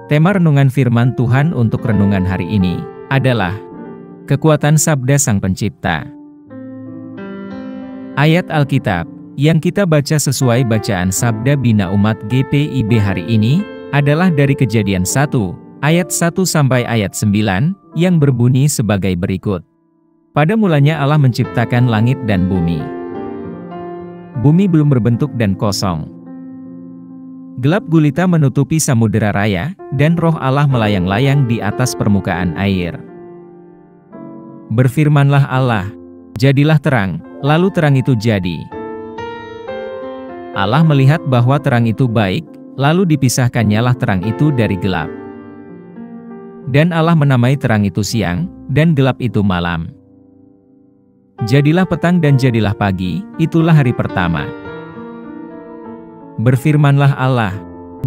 Tema renungan firman Tuhan untuk renungan hari ini adalah kekuatan sabda Sang Pencipta. Ayat Alkitab yang kita baca sesuai bacaan Sabda Bina Umat GPIB hari ini adalah dari Kejadian 1, ayat 1 sampai ayat 9, yang berbunyi sebagai berikut. Pada mulanya Allah menciptakan langit dan bumi. Bumi belum berbentuk dan kosong. Gelap gulita menutupi samudera raya, dan roh Allah melayang-layang di atas permukaan air. Berfirmanlah Allah, jadilah terang, lalu terang itu jadi. Allah melihat bahwa terang itu baik, lalu dipisahkannyalah terang itu dari gelap. Dan Allah menamai terang itu siang, dan gelap itu malam. Jadilah petang dan jadilah pagi, itulah hari pertama. Berfirmanlah Allah,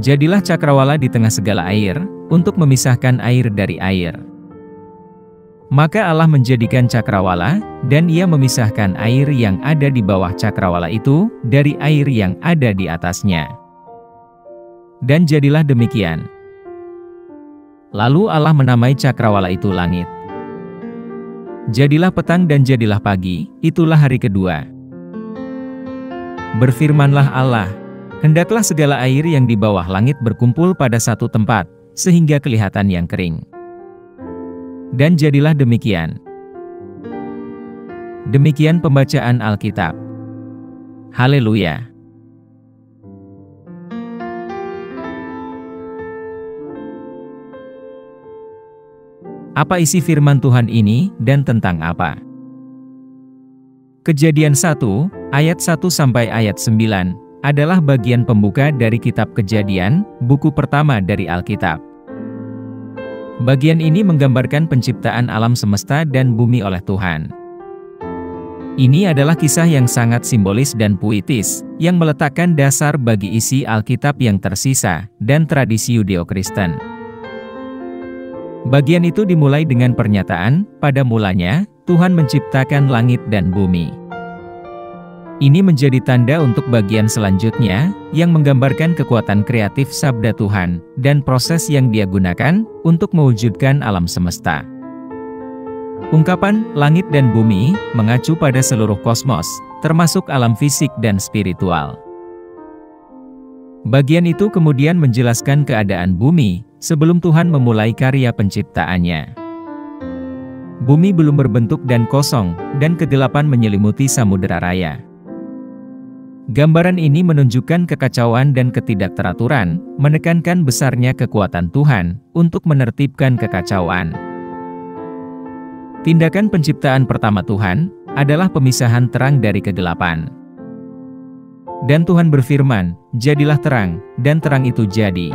jadilah cakrawala di tengah segala air, untuk memisahkan air dari air. Maka Allah menjadikan cakrawala, dan Ia memisahkan air yang ada di bawah cakrawala itu, dari air yang ada di atasnya. Dan jadilah demikian. Lalu Allah menamai cakrawala itu langit. Jadilah petang dan jadilah pagi, itulah hari kedua. Berfirmanlah Allah, hendaklah segala air yang di bawah langit berkumpul pada satu tempat, sehingga kelihatan yang kering. Dan jadilah demikian. Demikian pembacaan Alkitab. Haleluya. Apa isi firman Tuhan ini, dan tentang apa? Kejadian 1, ayat 1 sampai ayat 9, adalah bagian pembuka dari kitab Kejadian, buku pertama dari Alkitab. Bagian ini menggambarkan penciptaan alam semesta dan bumi oleh Tuhan. Ini adalah kisah yang sangat simbolis dan puitis, yang meletakkan dasar bagi isi Alkitab yang tersisa, dan tradisi Yudeo-Kristen. Bagian itu dimulai dengan pernyataan, pada mulanya, Tuhan menciptakan langit dan bumi. Ini menjadi tanda untuk bagian selanjutnya, yang menggambarkan kekuatan kreatif sabda Tuhan, dan proses yang Dia gunakan, untuk mewujudkan alam semesta. Ungkapan, langit dan bumi, mengacu pada seluruh kosmos, termasuk alam fisik dan spiritual. Bagian itu kemudian menjelaskan keadaan bumi, sebelum Tuhan memulai karya penciptaannya. Bumi belum berbentuk dan kosong, dan kegelapan menyelimuti samudera raya. Gambaran ini menunjukkan kekacauan dan ketidakteraturan, menekankan besarnya kekuatan Tuhan untuk menertibkan kekacauan. Tindakan penciptaan pertama Tuhan adalah pemisahan terang dari kegelapan. Dan Tuhan berfirman, jadilah terang, dan terang itu jadi.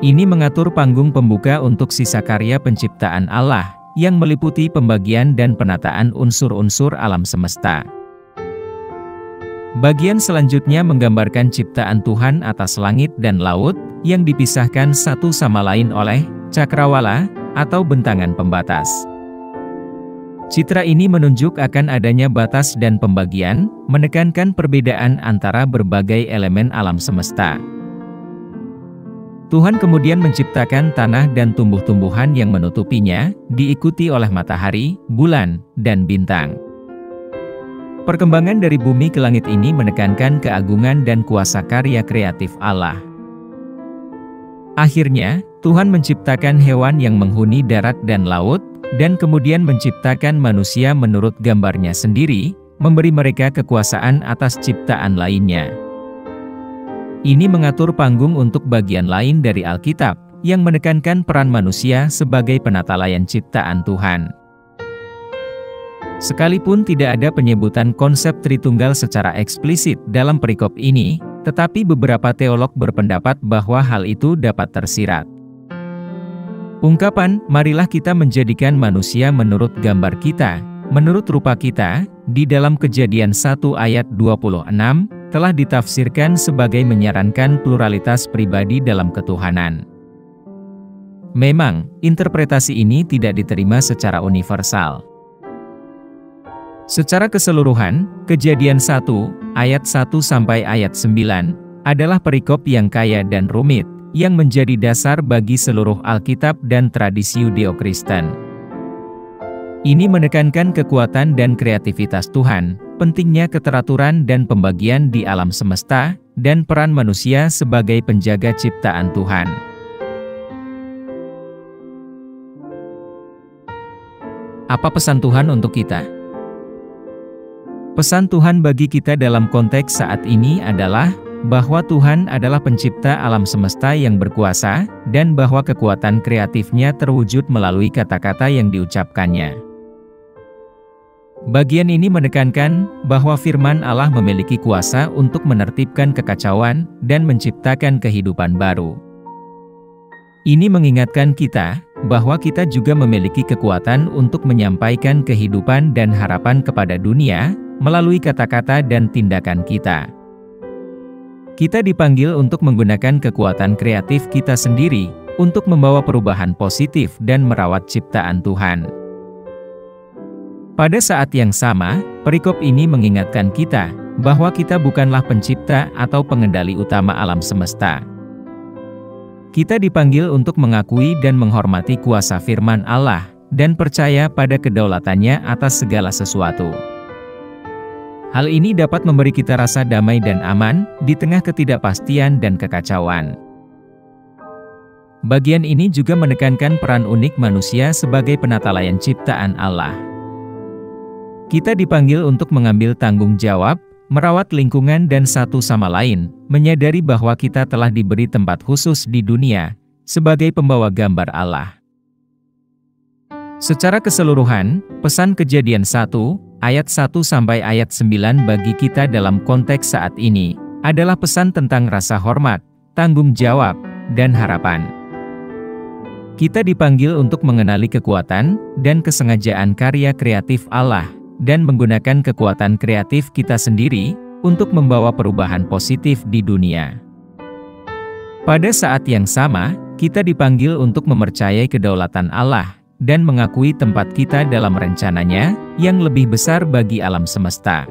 Ini mengatur panggung pembuka untuk sisa karya penciptaan Allah, yang meliputi pembagian dan penataan unsur-unsur alam semesta. Bagian selanjutnya menggambarkan ciptaan Tuhan atas langit dan laut, yang dipisahkan satu sama lain oleh cakrawala, atau bentangan pembatas. Citra ini menunjuk akan adanya batas dan pembagian, menekankan perbedaan antara berbagai elemen alam semesta. Tuhan kemudian menciptakan tanah dan tumbuh-tumbuhan yang menutupinya, diikuti oleh matahari, bulan, dan bintang. Perkembangan dari bumi ke langit ini menekankan keagungan dan kuasa karya kreatif Allah. Akhirnya, Tuhan menciptakan hewan yang menghuni darat dan laut, dan kemudian menciptakan manusia menurut gambarnya sendiri, memberi mereka kekuasaan atas ciptaan lainnya. Ini mengatur panggung untuk bagian lain dari Alkitab, yang menekankan peran manusia sebagai penata layan ciptaan Tuhan. Sekalipun tidak ada penyebutan konsep Tritunggal secara eksplisit dalam perikop ini, tetapi beberapa teolog berpendapat bahwa hal itu dapat tersirat. Ungkapan, marilah kita menjadikan manusia menurut gambar kita, menurut rupa kita, di dalam Kejadian 1 ayat 26, telah ditafsirkan sebagai menyarankan pluralitas pribadi dalam ketuhanan. Memang, interpretasi ini tidak diterima secara universal. Secara keseluruhan, Kejadian 1, ayat 1 sampai ayat 9, adalah perikop yang kaya dan rumit, yang menjadi dasar bagi seluruh Alkitab dan tradisi Yudeo-Kristen. Ini menekankan kekuatan dan kreativitas Tuhan, pentingnya keteraturan dan pembagian di alam semesta, dan peran manusia sebagai penjaga ciptaan Tuhan. Apa pesan Tuhan untuk kita? Pesan Tuhan bagi kita dalam konteks saat ini adalah bahwa Tuhan adalah pencipta alam semesta yang berkuasa, dan bahwa kekuatan kreatifnya terwujud melalui kata-kata yang diucapkannya. Bagian ini menekankan bahwa firman Allah memiliki kuasa untuk menertibkan kekacauan dan menciptakan kehidupan baru. Ini mengingatkan kita bahwa kita juga memiliki kekuatan untuk menyampaikan kehidupan dan harapan kepada dunia melalui kata-kata dan tindakan kita. Kita dipanggil untuk menggunakan kekuatan kreatif kita sendiri untuk membawa perubahan positif dan merawat ciptaan Tuhan. Pada saat yang sama, perikop ini mengingatkan kita bahwa kita bukanlah pencipta atau pengendali utama alam semesta. Kita dipanggil untuk mengakui dan menghormati kuasa firman Allah, dan percaya pada kedaulatannya atas segala sesuatu. Hal ini dapat memberi kita rasa damai dan aman di tengah ketidakpastian dan kekacauan. Bagian ini juga menekankan peran unik manusia sebagai penatalayan ciptaan Allah. Kita dipanggil untuk mengambil tanggung jawab, merawat lingkungan dan satu sama lain, menyadari bahwa kita telah diberi tempat khusus di dunia, sebagai pembawa gambar Allah. Secara keseluruhan, pesan Kejadian 1, ayat 1 sampai ayat 9 bagi kita dalam konteks saat ini, adalah pesan tentang rasa hormat, tanggung jawab, dan harapan. Kita dipanggil untuk mengenali kekuatan dan kesengajaan karya kreatif Allah, dan menggunakan kekuatan kreatif kita sendiri untuk membawa perubahan positif di dunia. Pada saat yang sama, kita dipanggil untuk mempercayai kedaulatan Allah dan mengakui tempat kita dalam rencananya yang lebih besar bagi alam semesta.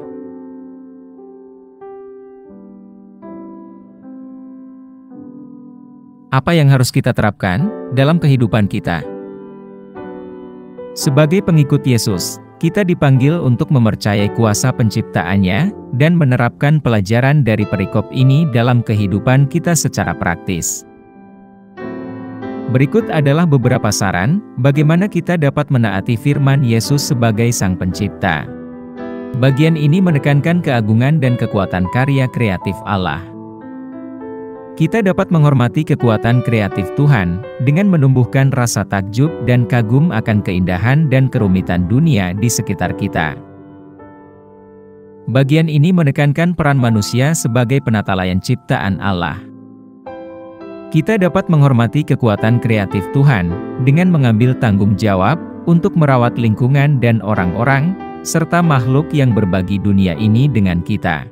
Apa yang harus kita terapkan dalam kehidupan kita? Sebagai pengikut Yesus, kita dipanggil untuk mempercayai kuasa penciptaannya dan menerapkan pelajaran dari perikop ini dalam kehidupan kita secara praktis. Berikut adalah beberapa saran bagaimana kita dapat menaati firman Yesus sebagai Sang Pencipta. Bagian ini menekankan keagungan dan kekuatan karya kreatif Allah. Kita dapat menghormati kekuatan kreatif Tuhan dengan menumbuhkan rasa takjub dan kagum akan keindahan dan kerumitan dunia di sekitar kita. Bagian ini menekankan peran manusia sebagai penatalayan ciptaan Allah. Kita dapat menghormati kekuatan kreatif Tuhan dengan mengambil tanggung jawab untuk merawat lingkungan dan orang-orang, serta makhluk yang berbagi dunia ini dengan kita.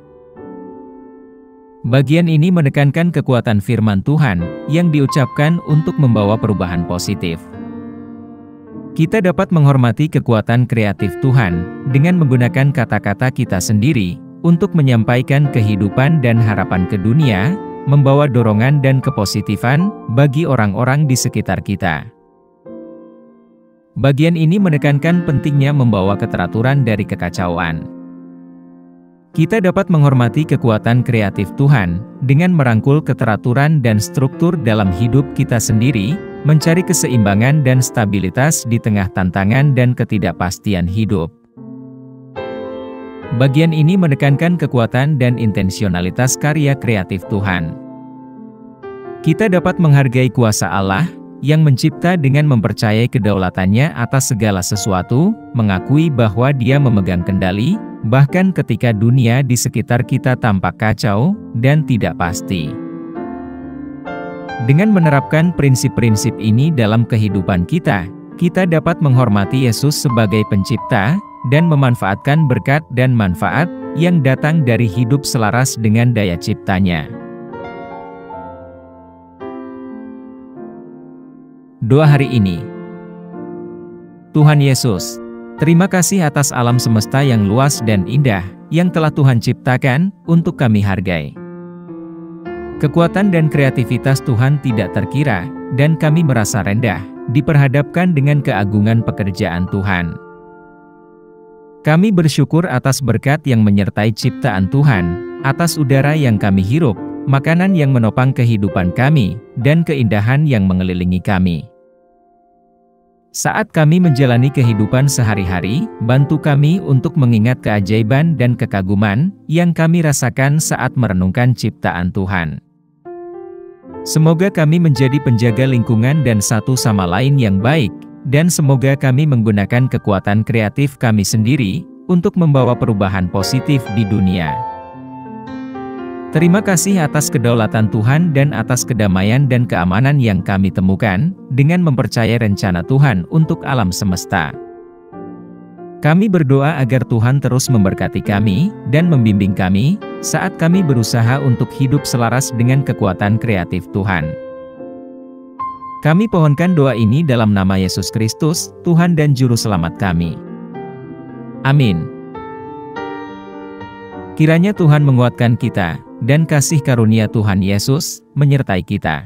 Bagian ini menekankan kekuatan firman Tuhan yang diucapkan untuk membawa perubahan positif. Kita dapat menghormati kekuatan kreatif Tuhan dengan menggunakan kata-kata kita sendiri untuk menyampaikan kehidupan dan harapan ke dunia, membawa dorongan dan kepositifan bagi orang-orang di sekitar kita. Bagian ini menekankan pentingnya membawa keteraturan dari kekacauan. Kita dapat menghormati kekuatan kreatif Tuhan dengan merangkul keteraturan dan struktur dalam hidup kita sendiri, mencari keseimbangan dan stabilitas di tengah tantangan dan ketidakpastian hidup. Bagian ini menekankan kekuatan dan intensionalitas karya kreatif Tuhan. Kita dapat menghargai kuasa Allah yang mencipta dengan mempercayai kedaulatannya atas segala sesuatu, mengakui bahwa Dia memegang kendali, bahkan ketika dunia di sekitar kita tampak kacau dan tidak pasti. Dengan menerapkan prinsip-prinsip ini dalam kehidupan kita, kita dapat menghormati Yesus sebagai pencipta dan memanfaatkan berkat dan manfaat yang datang dari hidup selaras dengan daya ciptanya. Doa hari ini. Tuhan Yesus, terima kasih atas alam semesta yang luas dan indah yang telah Tuhan ciptakan untuk kami hargai. Kekuatan dan kreativitas Tuhan tidak terkira, dan kami merasa rendah, diperhadapkan dengan keagungan pekerjaan Tuhan. Kami bersyukur atas berkat yang menyertai ciptaan Tuhan, atas udara yang kami hirup, makanan yang menopang kehidupan kami, dan keindahan yang mengelilingi kami. Saat kami menjalani kehidupan sehari-hari, bantu kami untuk mengingat keajaiban dan kekaguman yang kami rasakan saat merenungkan ciptaan Tuhan. Semoga kami menjadi penjaga lingkungan dan satu sama lain yang baik, dan semoga kami menggunakan kekuatan kreatif kami sendiri untuk membawa perubahan positif di dunia. Terima kasih atas kedaulatan Tuhan dan atas kedamaian dan keamanan yang kami temukan dengan mempercayai rencana Tuhan untuk alam semesta. Kami berdoa agar Tuhan terus memberkati kami dan membimbing kami saat kami berusaha untuk hidup selaras dengan kekuatan kreatif Tuhan. Kami pohonkan doa ini dalam nama Yesus Kristus, Tuhan dan Juru Selamat kami. Amin. Kiranya Tuhan menguatkan kita, dan kasih karunia Tuhan Yesus menyertai kita.